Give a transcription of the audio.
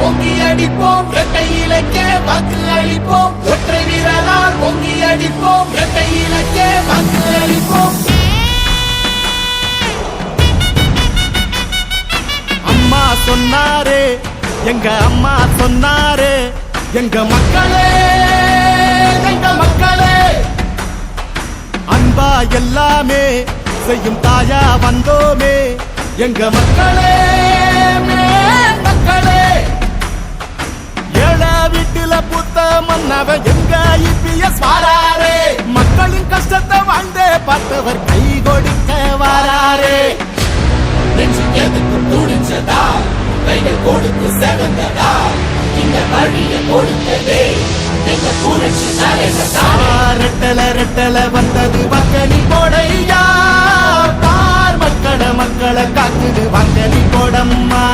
பொங்கி அடிப்போம் இரட்டை இலக்கே வாக்கு அளிப்போம் ஒற்றை வீரலால் பொங்கி அடிப்போம் இரட்டை இலக்கே வாக்கு அளிப்போம் அம்மா சொன்னாரே எங்க அம்மா சொன்னாரே எங்க மக்களே அன்பா எல்லாமே செய்யும் தாயா வந்தோமே எங்க மக்களே ஏழா வீட்டுல புத்த மன்னவ எங்க இபிஎஸ் வாராரே மக்களின் கஷ்டத்தை வாழ்ந்தே பார்த்தவர் கை கொடுக்க வாராரே எதுக்கு துணிச்சதா கைகள் கொடுத்து செவந்ததா இந்த வழியை கொடுத்ததே எங்க புரட்சி ரெட்டல ரெட்டல வந்தது வக்கனி கொடையா பார் மக்களை காக்குது வக்கனி கொடம்மா